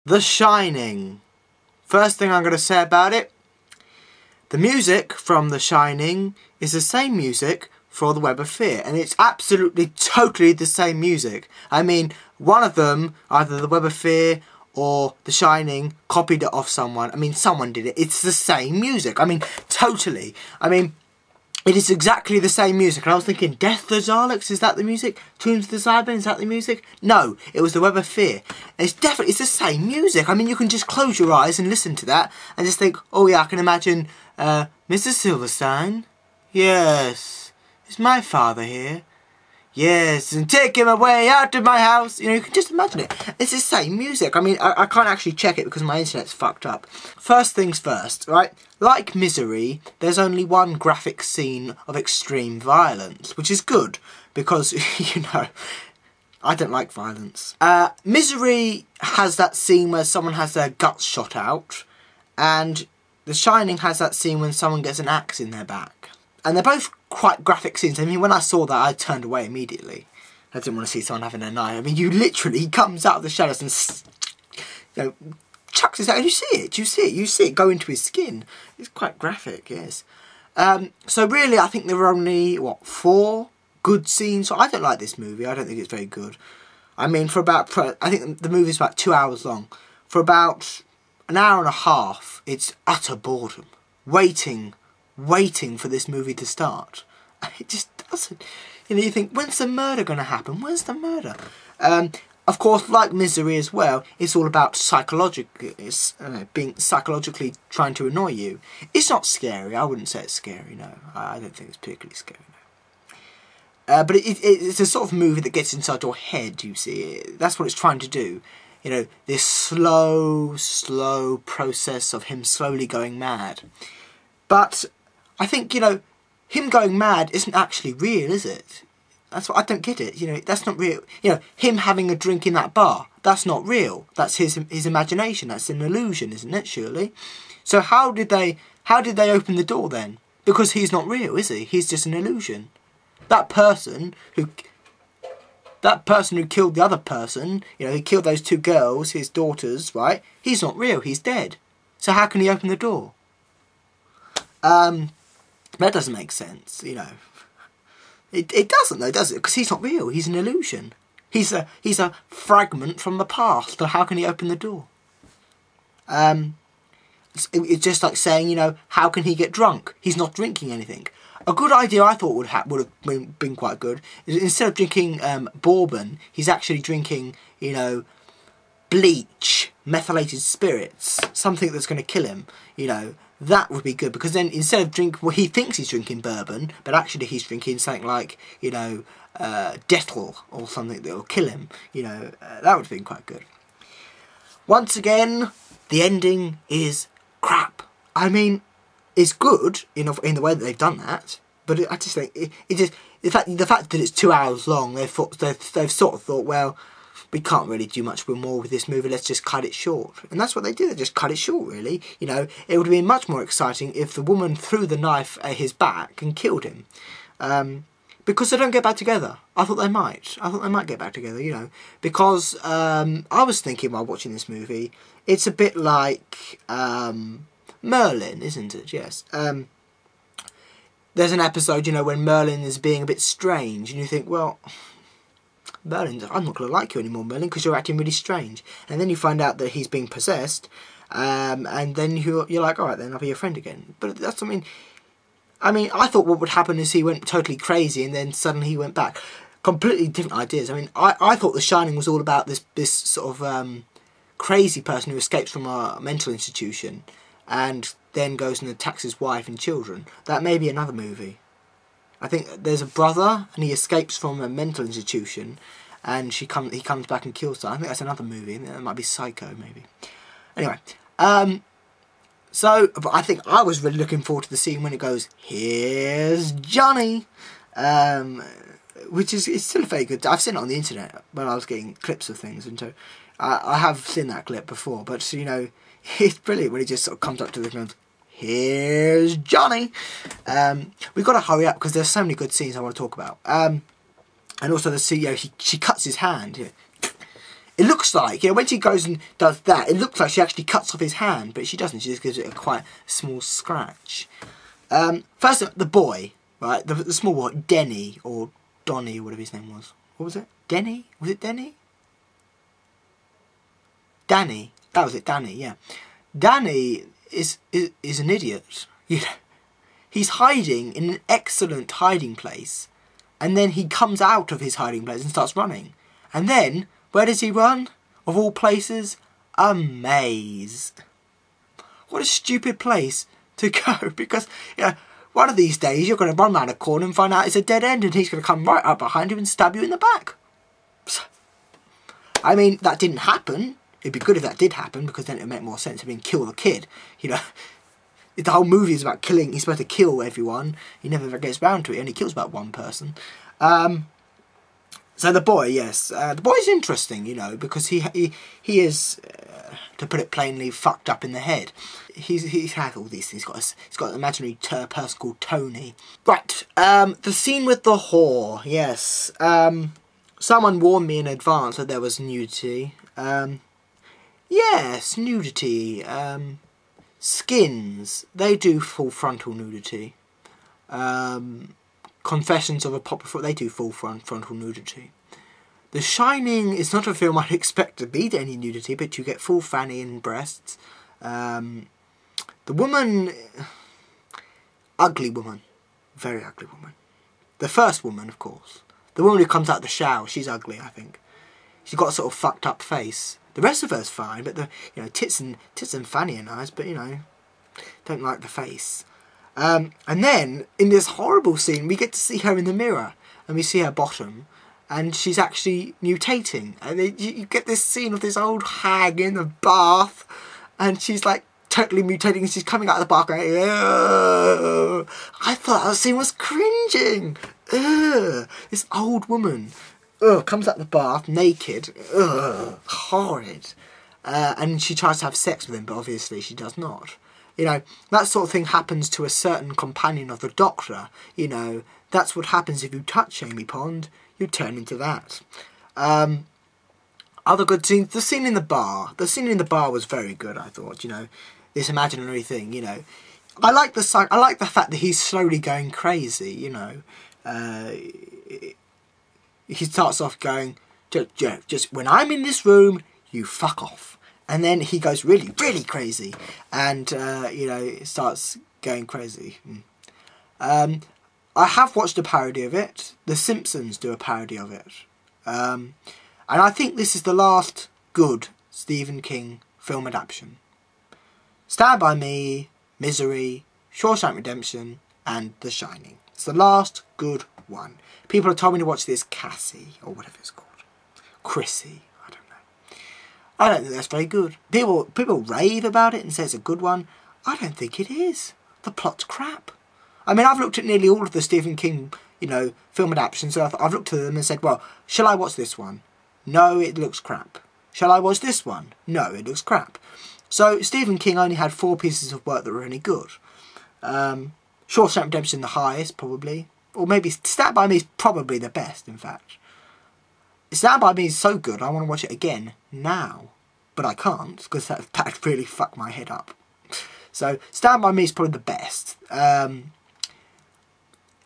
The Shining. First thing I'm going to say about it, the music from The Shining is the same music for The Web of Fear, and it's absolutely, totally the same music. I mean, one of them, either The Web of Fear or The Shining, copied it off someone. I mean, someone did it. It's the same music. I mean, totally. I mean, it is exactly the same music. And I was thinking, Death the Daleks, is that the music? Tombs of the Cybermen, is that the music? No, it was The Web of Fear. And it's definitely, it's the same music. I mean, you can just close your eyes and listen to that and just think, oh yeah, I can imagine, Mr. Silverstein? Yes. Is my father here? Yes, and take him away out of my house. You know, you can just imagine it. It's the same music. I mean, I can't actually check it because my internet's fucked up. First things first, right? Like Misery, there's only one graphic scene of extreme violence, which is good because, you know, I don't like violence. Misery has that scene where someone has their guts shot out, and The Shining has that scene when someone gets an axe in their back. And they're both quite graphic scenes. I mean, when I saw that, I turned away immediately. I didn't want to see someone having a knife. I mean, you literally, he comes out of the shadows and, you know, chucks his out. You see it. You see it. You see it go into his skin. It's quite graphic, yes. So really, I think there were only, what, 4 good scenes. So I don't like this movie. I don't think it's very good. I mean, I think the movie's about 2 hours long. For about an hour and a half, it's utter boredom. Waiting for this movie to start. It just doesn't. You know, you think, when's the murder going to happen? Where's the murder? Of course, like Misery as well, it's all about being psychologically trying to annoy you. It's not scary. I wouldn't say it's scary, no. I don't think it's particularly scary, no. But it's a sort of movie that gets inside your head, you see. That's what it's trying to do. You know, this slow process of him slowly going mad. But I think, you know, him going mad isn't actually real, is it? That's what I don't get it. You know, that's not real. You know, him having a drink in that bar, that's not real. That's his imagination. That's an illusion, isn't it? Surely. So how did they open the door then? Because he's not real, is he? He's just an illusion. That person who killed the other person, you know, he killed those 2 girls, his daughters, right? He's not real. He's dead. So how can he open the door? That doesn't make sense, you know. It doesn't though, does it? Because he's not real. He's an illusion. He's a fragment from the past. So how can he open the door? It's just like saying, you know, how can he get drunk? He's not drinking anything. A good idea I thought would have been quite good is instead of drinking bourbon, he's actually drinking, you know, bleach, methylated spirits, something that's going to kill him, you know. That would be good, because then instead of drinking, well, he thinks he's drinking bourbon, but actually he's drinking something like, you know, Dettol or something that will kill him. You know, that would have been quite good. Once again, the ending is crap. I mean, it's good in the way that they've done that, but I just think the fact that it's 2 hours long, they've sort of thought, well, we can't really do much more with this movie, let's just cut it short. And that's what they did, they just cut it short, really. You know, it would have been much more exciting if the woman threw the knife at his back and killed him. Because they don't get back together. I thought they might. I thought they might get back together, you know. Because I was thinking while watching this movie, it's a bit like Merlin, isn't it? Yes. There's an episode, you know, when Merlin is being a bit strange, and you think, well, Merlin, I'm not going to like you anymore, Merlin, because you're acting really strange. And then you find out that he's being possessed, and then you're like, all right, then I'll be your friend again. But that's, I mean, I thought what would happen is he went totally crazy, and then suddenly he went back. Completely different ideas. I mean, I thought The Shining was all about this sort of crazy person who escapes from a mental institution, and then goes and attacks his wife and children. That may be another movie. I think there's a brother, and he escapes from a mental institution, and he comes back and kills her. I think that's another movie. I think that might be Psycho, maybe. Anyway, so but I think I was really looking forward to the scene when it goes, "Here's Johnny," which is still very good. I've seen it on the internet when I was getting clips of things, and so I have seen that clip before. But you know, it's brilliant when he just sort of comes up to the and goes, "Here's Johnny." We've got to hurry up because there's so many good scenes I want to talk about. And also the CEO, she cuts his hand. It looks like, when she goes and does that, it looks like she actually cuts off his hand, but she doesn't. She just gives it a quite small scratch. First, the boy, right? The small boy, Denny, or Donny, or whatever his name was. What was it? Denny? Was it Denny? Danny. That was it, Danny, yeah. Danny is an idiot. He's hiding in an excellent hiding place, and then he comes out of his hiding place and starts running. And then, where does he run? Of all places, a maze. What a stupid place to go, because one of these days you're going to run around a corner and find out it's a dead end, and he's going to come right up behind you and stab you in the back. I mean, that didn't happen. It'd be good if that did happen, because then it would make more sense. I mean, kill the kid. The whole movie is about killing. He's supposed to kill everyone. He never gets round to it. He only kills about one person. So the boy, yes, the boy's interesting, because he is, to put it plainly, fucked up in the head. He's had all these things. He's got an imaginary person called Tony. Right, the scene with the whore. Yes, someone warned me in advance that there was nudity. Yes, nudity. Skins, they do full frontal nudity. Confessions of a Pop, they do full frontal nudity. The Shining is not a film I'd expect to be any nudity, but you get full fanny and breasts. The woman, ugly woman, very ugly woman. The first woman, of course. The woman who comes out of the shower, she's ugly, I think. She's got a sort of fucked up face. The rest of her's fine, but the tits and fanny are nice, but don't like the face. And then in this horrible scene, we get to see her in the mirror, and we see her bottom, and she's actually mutating. And you get this scene of this old hag in the bath, and she's like totally mutating, and she's coming out of the bath going, ugh. I thought that scene was cringing. Ugh. This old woman. Ugh, comes out of the bath naked. Ugh, horrid. And she tries to have sex with him, but obviously she does not. That sort of thing happens to a certain companion of the Doctor. That's what happens if you touch Amy Pond. You turn into that. Other good scenes. The scene in the bar. The scene in the bar was very good, I thought. This imaginary thing. I like the fact that he's slowly going crazy. He starts off going, just when I'm in this room, you fuck off. And then he goes really, really crazy. And, starts going crazy. I have watched a parody of it. The Simpsons do a parody of it. And I think this is the last good Stephen King film adaptation. Stand By Me, Misery, Shawshank Redemption, and The Shining. It's the last good one. People have told me to watch this Cassie, or whatever it's called. Chrissy, I don't know. I don't think that's very good. People rave about it and say it's a good one. I don't think it is. The plot's crap. I mean, I've looked at nearly all of the Stephen King, film adaptations, so I've looked at them and said, well, shall I watch this one? No, it looks crap. Shall I watch this one? No, it looks crap. So, Stephen King only had 4 pieces of work that were any good. Shawshank Redemption the highest, probably. Or maybe Stand By Me is probably the best, in fact. Stand By Me is so good, I want to watch it again now. But I can't, because that really fucked my head up. So, Stand By Me is probably the best.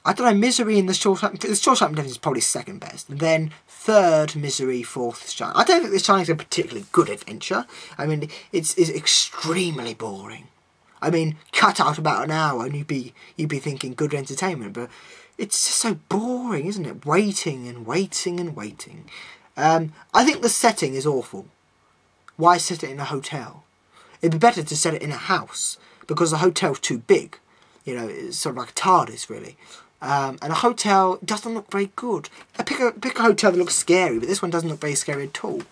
I don't know, Misery and the Shawshank Redemption is probably second best. And then third, Misery, fourth, Shining. I don't think The Shining is a particularly good adventure. I mean, it's extremely boring. I mean, cut out about an hour and you'd be thinking good entertainment, but it's just so boring, isn't it? Waiting and waiting and waiting. I think the setting is awful. Why set it in a hotel? It'd be better to set it in a house, because the hotel's too big. It's sort of like a TARDIS, really. And a hotel doesn't look very good. Pick a hotel that looks scary, but this one doesn't look very scary at all.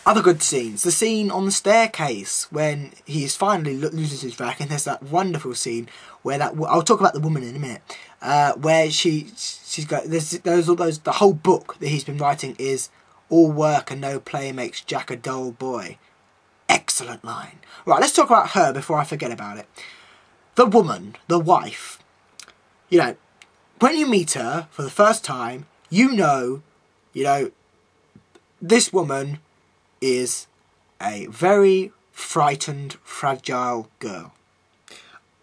Other good scenes. The scene on the staircase when he's finally loses his back, and there's that wonderful scene where I'll talk about the woman in a minute. Where she's got the whole book that he's been writing is all work and no play makes Jack a dull boy. Excellent line. Right, let's talk about her before I forget about it. The woman, the wife. When you meet her for the first time, This woman is a very frightened, fragile girl.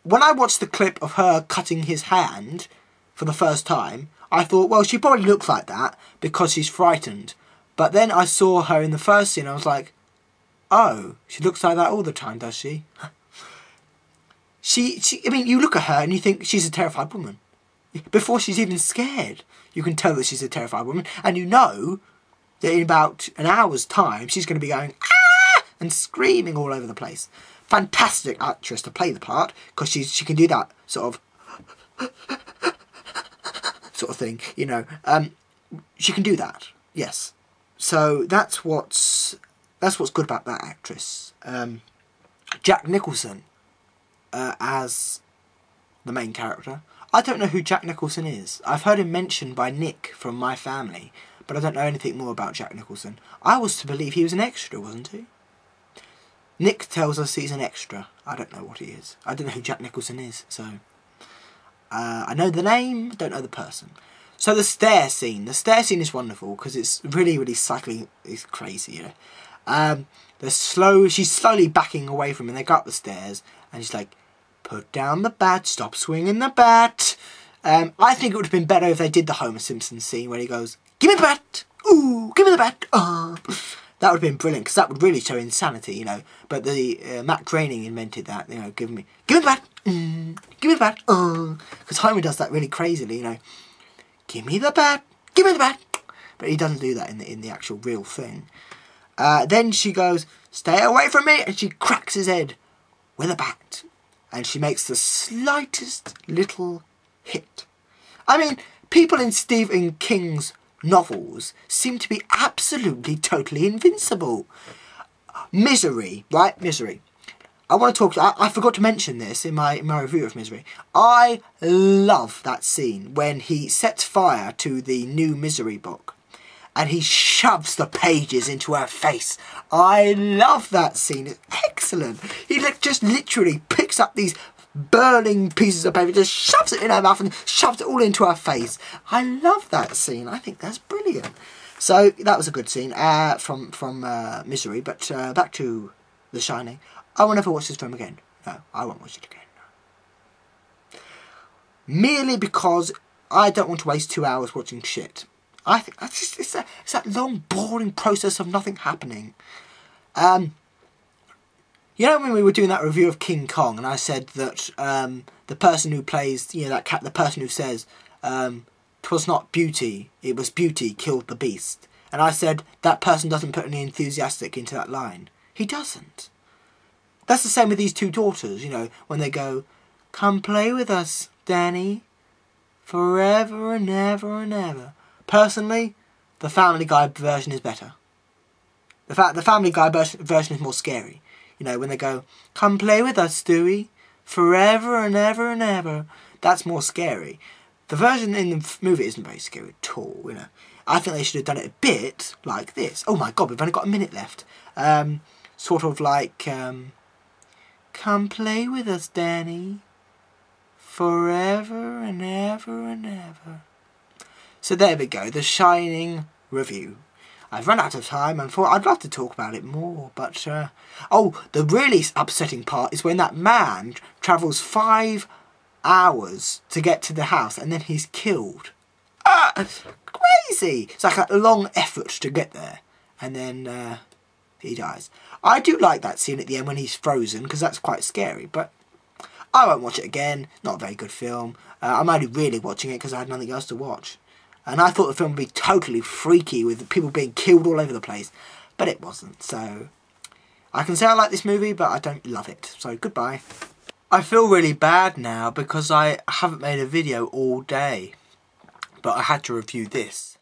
When I watched the clip of her cutting his hand for the first time, I thought, well, she probably looks like that because she's frightened. But then I saw her in the first scene, I was like, oh, she looks like that all the time, does she? I mean, you look at her and you think she's a terrified woman. Before she's even scared, you can tell that she's a terrified woman. And you know that in about an hour's time, she's going to be going, ah! And screaming all over the place. Fantastic actress to play the part, because she can do that sort of thing, you know. She can do that, yes. So that's what's good about that actress. Jack Nicholson as the main character. I don't know who Jack Nicholson is. I've heard him mentioned by Nick from My Family, but I don't know anything more about Jack Nicholson. I was to believe he was an extra, wasn't he? Nick tells us he's an extra. I don't know what he is. I don't know who Jack Nicholson is, so... I know the name, don't know the person. So the stair scene. The stair scene is wonderful, because it's really, really cycling. It's crazy, you know. She's slowly backing away from him, and they go up the stairs, and she's like, put down the bat, stop swinging the bat. I think it would have been better if they did the Homer Simpson scene where he goes, give me the bat, ooh, give me the bat, ah. That would have been brilliant, because that would really show insanity, you know. But the Matt Groening invented that, you know, give me the bat, give me the bat, because Homer does that really crazily, you know. Give me the bat, give me the bat. But he doesn't do that in the actual real thing. Then she goes, stay away from me, and she cracks his head with a bat. And she makes the slightest little hit. I mean, people in Stephen King's novels seem to be absolutely, totally invincible. Misery, right? Misery. I want to talk... I forgot to mention this in my review of Misery. I love that scene when he sets fire to the new Misery book. And he shoves the pages into her face. I love that scene. It's excellent. He just literally picks up these burning pieces of paper, just shoves it in her mouth and shoves it all into her face. I love that scene. I think that's brilliant. So that was a good scene from Misery. But back to The Shining. I will never watch this film again. No, I won't watch it again. Merely because I don't want to waste 2 hours watching shit. I think that's just, it's that long, boring process of nothing happening. You know when we were doing that review of King Kong, and I said that the person who plays, you know, the person who says, "'Twas not beauty, it was beauty killed the beast," and I said that person doesn't put any enthusiastic into that line. He doesn't. That's the same with these two daughters. You know, when they go, "Come play with us, Danny, forever and ever and ever." Personally, the Family Guy version is better. The Family Guy version is more scary. You know, when they go, "Come play with us, Stewie, forever and ever and ever." That's more scary. The version in the movie isn't very scary at all, you know. I think they should have done it a bit like this. Oh my god, we've only got a minute left. Sort of like, "Come play with us, Danny, forever and ever and ever." So there we go, The Shining review. I've run out of time and thought I'd love to talk about it more, but... oh, the really upsetting part is when that man travels 5 hours to get to the house and then he's killed. Crazy! It's like a long effort to get there, and then he dies. I do like that scene at the end when he's frozen, because that's quite scary, but I won't watch it again. Not a very good film. I'm only really watching it because I had nothing else to watch. And I thought the film would be totally freaky with people being killed all over the place. But it wasn't. So I can say I like this movie, but I don't love it. So goodbye. I feel really bad now because I haven't made a video all day. But I had to review this.